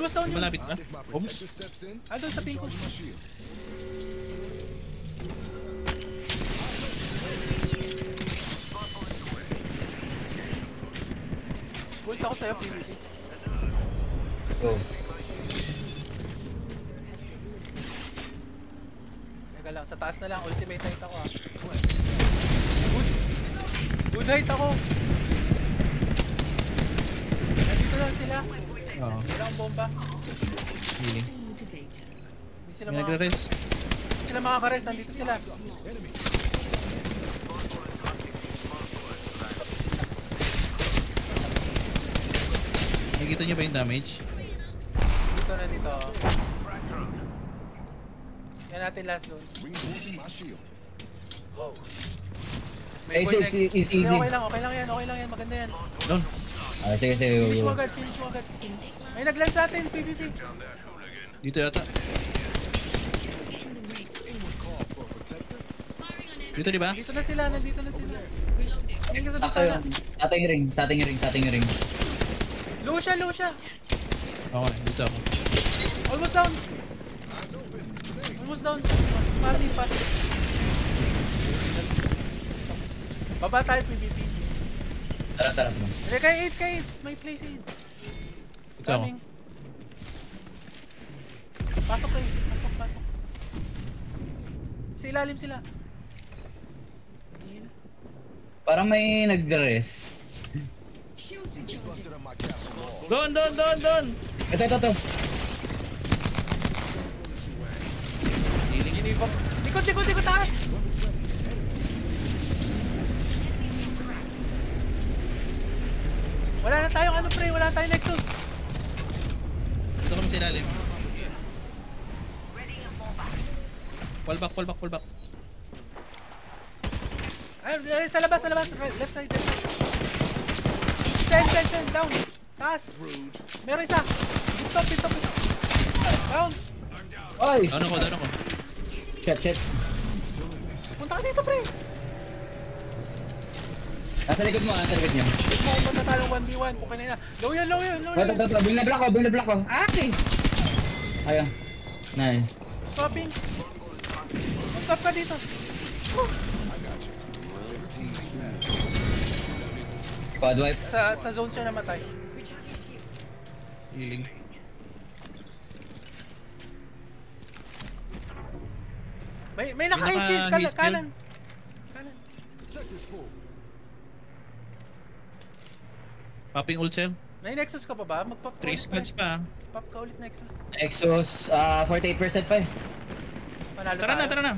Almost down yun. Malapit na. Oops. Doon sa pink ko. Ult ako sa'yo, PvP. Go. Teka lang, sa taas na lang. Ultimate height ako ah. Good height ako. Nandito lang sila. Oo. Wala akong bomba. Healing. Hindi sila May nagre-rest. Hindi sila makaka-rest. Nandito sila. Nakikita nyo ba yung damage? Dito na dito. Yan natin last zone. Hey, easy. Okay lang yan. Maganda yan. Down. Sige. Finish mo agad. May nag-land sa atin, PvP. Dito yata. Dito di ba? Dito na sila, nandito na sila. Tingin ka sa Sakto bintana. yun. Sa ating ring. Low siya. Okay, dito ako. Almost down. Pati. Baba tayo, PvP. Tara. Kay AIDS. May place AIDS. Ito ako. Coming. Pasok kayo. Pasok. Sa ilalim sila. Parang may nag-rest. Doon! Ito. Healing. Likod, taas! Wala na tayong wala na tayong Nexus. Dito kami sa ilalim. Fall back. Ay, sa labas, left side. Send, down. Taas. Meron isa. Pinto. Down. Oy! Down ako. Shit. Punta ka dito, pre. Nasa likod niyo. Punta tayong 1v1 kung kanina. Low yan. Ito. Bring na block ko. Okay. Ayun. Nice. Stopping. Stop ka dito. Quad wipe. Sa zone siya namatay. Healing. May naka-hit shield. Kanan. Popping ult cell. May Nexus ka pa ba? 3 squads pa. Pop ka ulit Nexus. Exos, 48% pa eh. Panalo Tara na.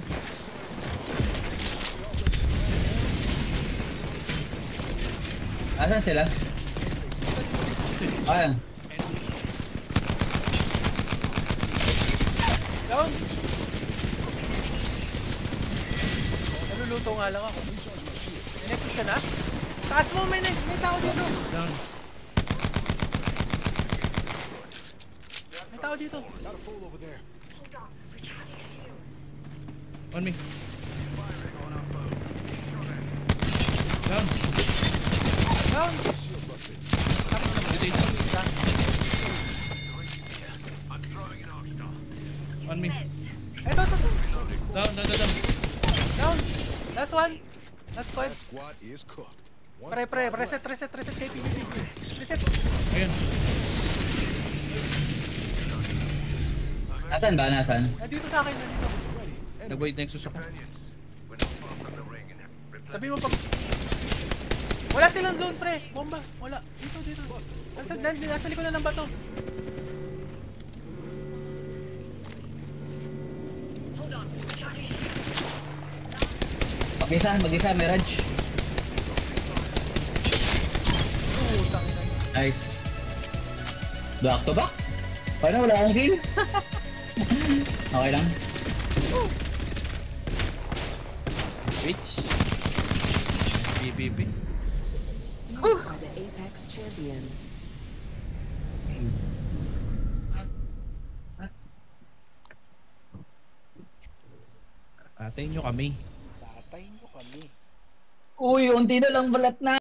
Asan sila? Ayan. Down. Naluluto nga lang ako. May Nexus ka na? Taas mo, may tao dito. Down. May tao dito. On me. Down. Dito. On me. Ito. Down. Down. Last one. Last squad. Pre. Reset kay PvP. Reset. Ayun. Nasaan? Nandito sa akin. Nag-void nexus ako. Sabi mo pag... Wala silang zone, pre. Bomba. Wala. Dito. Nasa likod na ng bato. Mag-isa, Mirage. Nice. Back to back? Paano wala akong kill? Okay lang. Switch. BBB. You are the Apex champions. Atayin nyo kami. Tatay nyo kami. Uy, unti na lang balat na.